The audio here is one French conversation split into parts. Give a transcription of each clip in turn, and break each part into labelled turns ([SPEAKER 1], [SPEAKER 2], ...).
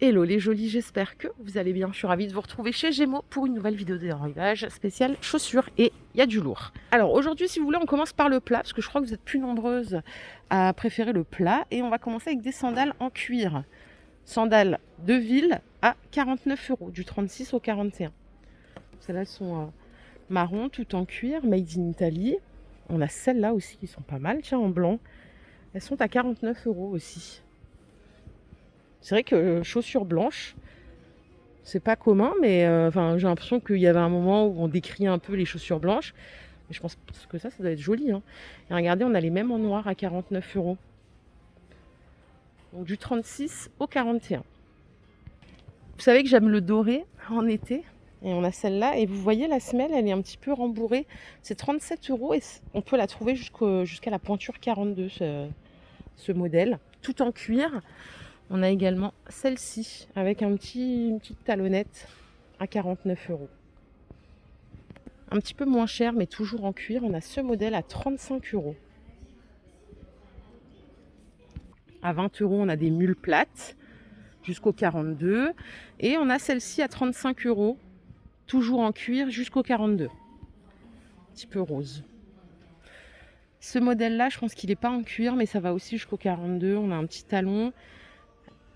[SPEAKER 1] Hello les jolis, j'espère que vous allez bien. Je suis ravie de vous retrouver chez Gémeaux pour une nouvelle vidéo de déroulage spéciale chaussures et il y a du lourd. Alors aujourd'hui, si vous voulez, on commence par le plat parce que je crois que vous êtes plus nombreuses à préférer le plat et on va commencer avec des sandales en cuir. Sandales de ville à 49 €, du 36 au 41. Celles-là sont marron, tout en cuir, made in Italy. On a celles-là aussi qui sont pas mal, tiens, en blanc. Elles sont à 49 € aussi. C'est vrai que chaussures blanches, c'est pas commun, mais j'ai l'impression qu'il y avait un moment où on décriait un peu les chaussures blanches. Mais je pense que ça doit être joli, hein. Et regardez, on a les mêmes en noir à 49 €. Donc du 36 au 41. Vous savez que j'aime le doré en été. Et on a celle-là. Et vous voyez, la semelle, elle est un petit peu rembourrée. C'est 37 € et on peut la trouver jusqu'à la pointure 42, ce modèle. Tout en cuir. On a également celle-ci avec une petite talonnette à 49 €. Un petit peu moins cher, mais toujours en cuir. On a ce modèle à 35 €. À 20 €, on a des mules plates jusqu'au 42. Et on a celle-ci à 35 €, toujours en cuir jusqu'au 42. Un petit peu rose. Ce modèle-là, je pense qu'il n'est pas en cuir, mais ça va aussi jusqu'au 42. On a un petit talon,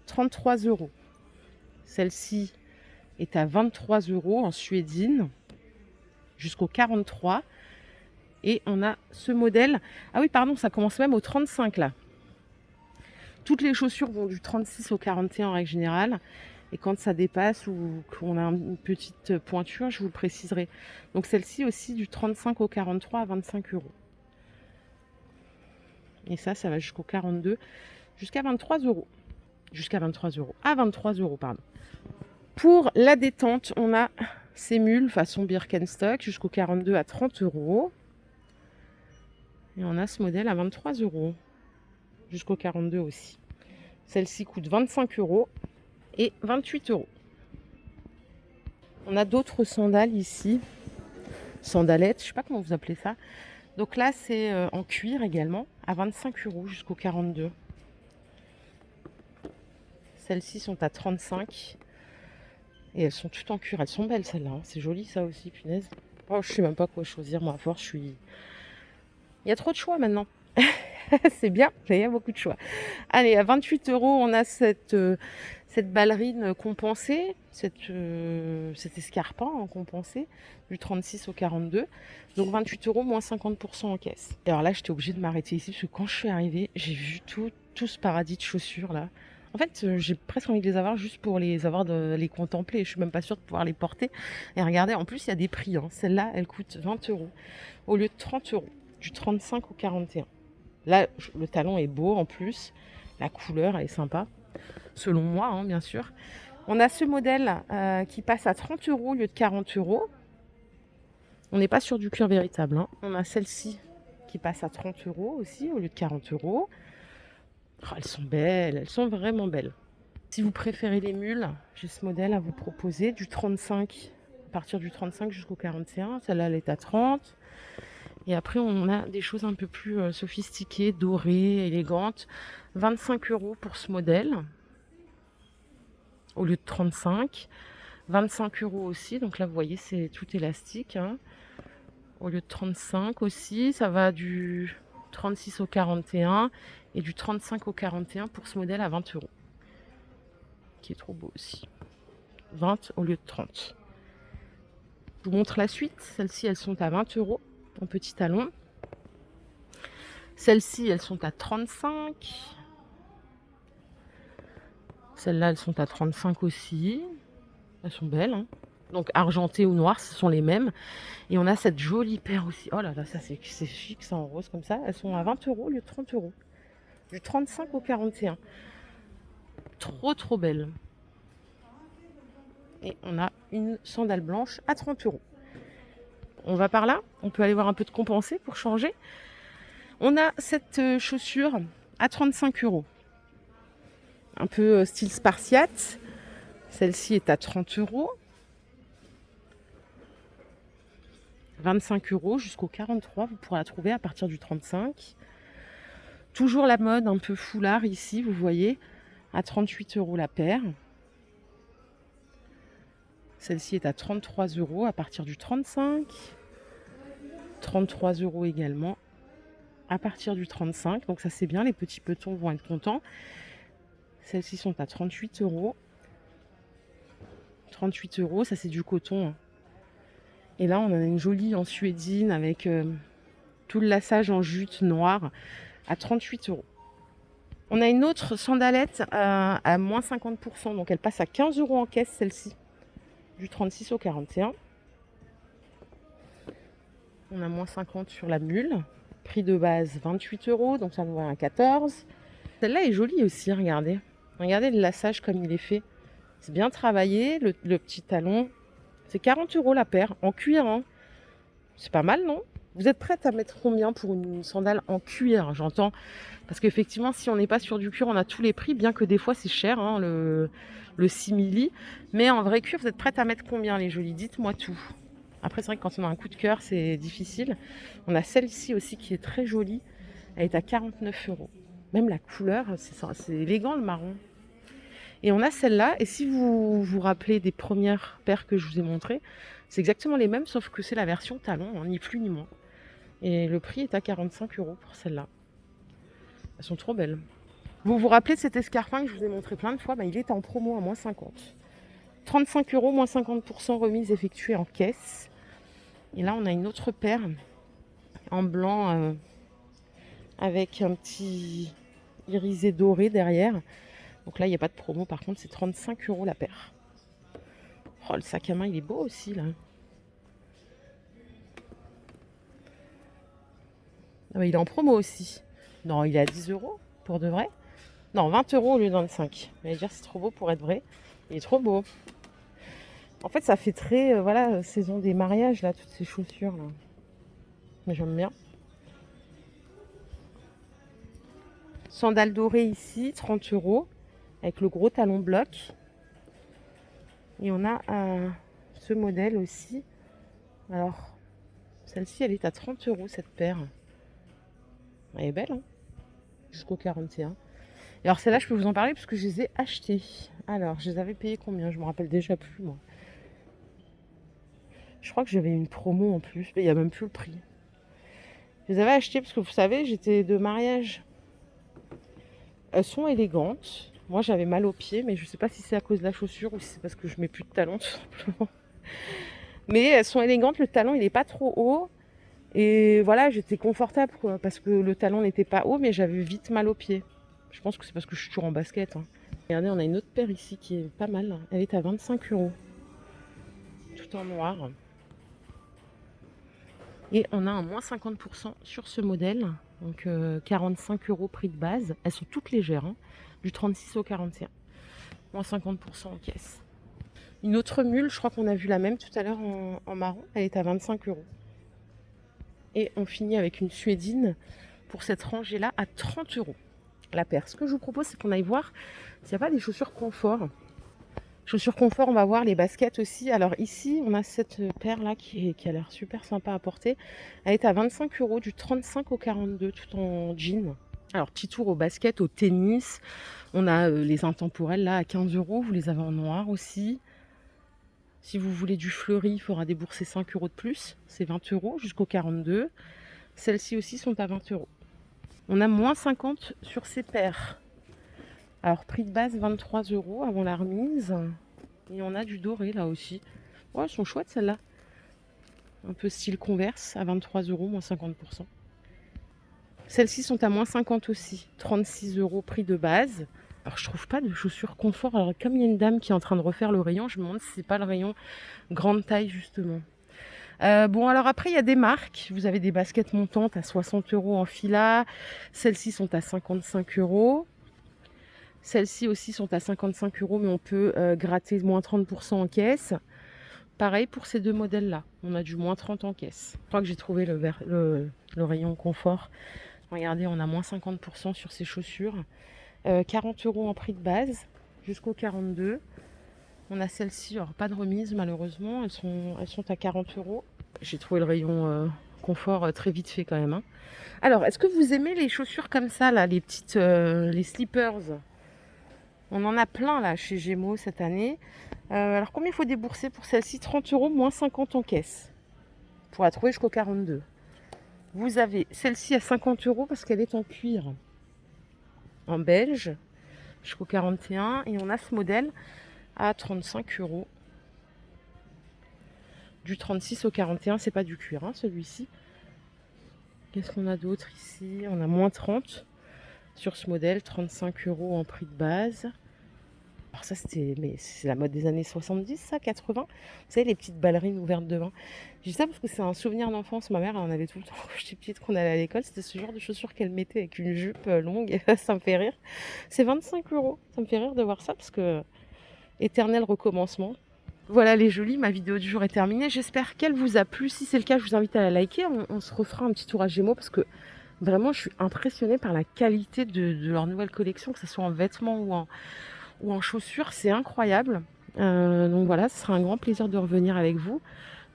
[SPEAKER 1] 33 €. Celle-ci est à 23 € en suédine jusqu'au 43. Et on a ce modèle. Ah oui, pardon, ça commence même au 35 là. Toutes les chaussures vont du 36 au 41 en règle générale. Et quand ça dépasse ou qu'on a une petite pointure, je vous le préciserai. Donc celle-ci aussi du 35 au 43 à 25 €. Et ça va jusqu'au 42, jusqu'à 23 €. Jusqu'à 23 €. À 23 €, pardon. Pour la détente, on a ces mules façon Birkenstock jusqu'au 42 à 30 €. Et on a ce modèle à 23 € jusqu'au 42 aussi. Celle-ci coûte 25 € et 28 €. On a d'autres sandales ici. Sandalettes, je ne sais pas comment vous appelez ça. Donc là, c'est en cuir également, à 25 € jusqu'au 42. Celles-ci sont à 35 € et elles sont toutes en cuir. Elles sont belles celles-là, hein. C'est joli ça aussi, punaise. Oh, je ne sais même pas quoi choisir, moi à force, Il y a trop de choix maintenant. C'est bien, il y a beaucoup de choix. Allez, à 28 €, on a cette ballerine compensée, cet escarpin en compensé, du 36 au 42. Donc 28 € moins 50% en caisse. Et alors là, j'étais obligée de m'arrêter ici parce que quand je suis arrivée, j'ai vu tout ce paradis de chaussures là. En fait, j'ai presque envie de les avoir juste pour les avoir, de les contempler. Je suis même pas sûre de pouvoir les porter. Et regardez, en plus, il y a des prix, hein. Celle-là, elle coûte 20 € au lieu de 30 €, du 35 au 41. Là, le talon est beau en plus. La couleur, elle est sympa. Selon moi, hein, bien sûr. On a ce modèle qui passe à 30 € au lieu de 40 €. On n'est pas sur du cuir véritable, hein. On a celle-ci qui passe à 30 € aussi au lieu de 40 €. Oh, elles sont belles, elles sont vraiment belles. Si vous préférez les mules, j'ai ce modèle à vous proposer, du 35, à partir du 35 jusqu'au 41. Celle-là, elle est à 30. Et après, on a des choses un peu plus sophistiquées, dorées, élégantes. 25 € pour ce modèle, au lieu de 35. 25 € aussi, donc là, vous voyez, c'est tout élastique, hein. Au lieu de 35 aussi, ça va du 36 au 41 et du 35 au 41 pour ce modèle à 20 €. Qui est trop beau aussi. 20 au lieu de 30. Je vous montre la suite. Celles-ci, elles sont à 20 € en petit talon. Celles-ci, elles sont à 35. Celles-là, elles sont à 35 aussi. Elles sont belles, hein. Donc argenté ou noir, ce sont les mêmes. Et on a cette jolie paire aussi. Oh là là, ça c'est chic, ça en rose comme ça. Elles sont à 20 € au lieu de 30 €. Du 35 au 41. Trop belle. Et on a une sandale blanche à 30 €. On va par là. On peut aller voir un peu de compensé pour changer. On a cette chaussure à 35 €. Un peu style spartiate. Celle-ci est à 30 €. 25 € jusqu'au 43. Vous pourrez la trouver à partir du 35. Toujours la mode un peu foulard ici, vous voyez, à 38 € la paire. Celle-ci est à 33 € à partir du 35. 33 € également à partir du 35. Donc ça c'est bien, les petits petons vont être contents. Celles-ci sont à 38 €. 38 €, ça c'est du coton, hein. Et là on en a une jolie en suédine avec tout le lassage en jute noire à 38 €. On a une autre sandalette à moins 50%, donc elle passe à 15 € en caisse, celle-ci, du 36 au 41. On a moins 50 sur la mule, prix de base 28 €, donc ça nous va à 14. Celle-là est jolie aussi, regardez. Regardez le lassage comme il est fait. C'est bien travaillé, le petit talon. C'est 40 € la paire, en cuir, hein. C'est pas mal, non? Vous êtes prête à mettre combien pour une sandale en cuir, j'entends? Parce qu'effectivement, si on n'est pas sur du cuir, on a tous les prix, bien que des fois c'est cher, hein, le simili. Mais en vrai cuir, vous êtes prête à mettre combien, les jolies? Dites-moi tout. Après, c'est vrai que quand on a un coup de cœur, c'est difficile. On a celle-ci aussi qui est très jolie. Elle est à 49 €. Même la couleur, c'est élégant le marron. Et on a celle-là. Et si vous vous rappelez des premières paires que je vous ai montrées, c'est exactement les mêmes, sauf que c'est la version talon, hein, ni plus ni moins. Et le prix est à 45 € pour celle-là. Elles sont trop belles. Vous vous rappelez de cet escarpin que je vous ai montré plein de fois? Il est en promo à moins 50. 35 €, moins 50% remise effectuée en caisse. Et là, on a une autre paire en blanc avec un petit irisé doré derrière. Donc là, il n'y a pas de promo. Par contre, c'est 35 € la paire. Oh, le sac à main, il est beau aussi, là. Ah bah, il est en promo aussi. Non, il est à 10 € pour de vrai. Non, 20 € au lieu de 25. Je vais dire, c'est trop beau pour être vrai. Il est trop beau. En fait, ça fait très, voilà, saison des mariages, là, toutes ces chaussures, là. Mais j'aime bien. Sandales dorées ici, 30 €, avec le gros talon bloc. Et on a ce modèle aussi. Alors, celle-ci, elle est à 30 € cette paire. Elle est belle, hein, jusqu'au 41. Et alors celle-là, je peux vous en parler parce que je les ai achetées. Alors, je les avais payées combien? Je me rappelle déjà plus, moi. Je crois que j'avais une promo en plus, mais il n'y a même plus le prix. Je les avais achetées parce que vous savez, j'étais de mariage. Elles sont élégantes. Moi, j'avais mal aux pieds, mais je ne sais pas si c'est à cause de la chaussure ou si c'est parce que je mets plus de talons, tout simplement. Mais elles sont élégantes, le talon, il n'est pas trop haut. Et voilà, j'étais confortable, quoi, parce que le talon n'était pas haut, mais j'avais vite mal aux pieds. Je pense que c'est parce que je suis toujours en basket, hein. Regardez, on a une autre paire ici qui est pas mal. Elle est à 25 €. Tout en noir. Et on a un moins 50% sur ce modèle. Donc 45 € prix de base. Elles sont toutes légères, hein, du 36 au 41. Moins 50% en caisse. Une autre mule, je crois qu'on a vu la même tout à l'heure en marron. Elle est à 25 €. Et on finit avec une suédine pour cette rangée-là à 30 € la paire. Ce que je vous propose, c'est qu'on aille voir s'il n'y a pas des chaussures confort. Chaussures confort, on va voir les baskets aussi. Alors ici, on a cette paire-là qui a l'air super sympa à porter. Elle est à 25 € du 35 au 42, tout en jean. Alors, petit tour au basket, au tennis. On a les intemporels là à 15 €. Vous les avez en noir aussi. Si vous voulez du fleuri, il faudra débourser 5 € de plus. C'est 20 € jusqu'au 42. Celles-ci aussi sont à 20 €. On a moins 50 sur ces paires. Alors, prix de base 23 € avant la remise. Et on a du doré là aussi. Ouais, elles sont chouettes celles-là. Un peu style Converse à 23 €, moins 50%. Celles-ci sont à moins 50 aussi. 36 € prix de base. Alors, je trouve pas de chaussures confort. Alors, comme il y a une dame qui est en train de refaire le rayon, je me demande si c'est pas le rayon grande taille justement. Bon, alors après, il y a des marques. Vous avez des baskets montantes à 60 € en fila. Celles-ci sont à 55 €. Celles-ci aussi sont à 55 €, mais on peut gratter moins 30% en caisse. Pareil pour ces deux modèles-là. On a du moins 30 en caisse. Je crois que j'ai trouvé le rayon confort. Regardez, on a moins 50% sur ces chaussures. 40 € en prix de base, jusqu'au 42. On a celle-ci, alors pas de remise malheureusement, elles sont à 40 €. J'ai trouvé le rayon confort très vite fait quand même, hein. Alors, est-ce que vous aimez les chaussures comme ça, là, les petites, les slippers? On en a plein là chez Gémeaux cette année. Alors combien il faut débourser pour celle-ci? 30 € moins 50 en caisse pour la trouver jusqu'au 42. Vous avez celle-ci à 50 € parce qu'elle est en cuir, en beige, jusqu'au 41. Et on a ce modèle à 35 €. Du 36 au 41, c'est pas du cuir, hein, celui-ci. Qu'est-ce qu'on a d'autre ici? On a moins 30 sur ce modèle, 35 € en prix de base. Alors ça, mais c'est la mode des années 70, ça, 80. Vous savez, les petites ballerines ouvertes de vin. Je dis ça parce que c'est un souvenir d'enfance. Ma mère, elle en avait tout le temps quand j'étais petite, qu'on allait à l'école. C'était ce genre de chaussures qu'elle mettait avec une jupe longue. Ça me fait rire. C'est 25 €. Ça me fait rire de voir ça parce que éternel recommencement. Voilà les jolies, ma vidéo du jour est terminée. J'espère qu'elle vous a plu. Si c'est le cas, je vous invite à la liker. On se refera un petit tour à Gémeaux parce que vraiment, je suis impressionnée par la qualité de leur nouvelle collection, que ce soit en vêtements ou en chaussures. C'est incroyable. Donc voilà, ce sera un grand plaisir de revenir avec vous.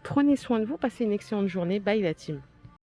[SPEAKER 1] Prenez soin de vous, passez une excellente journée. Bye la team.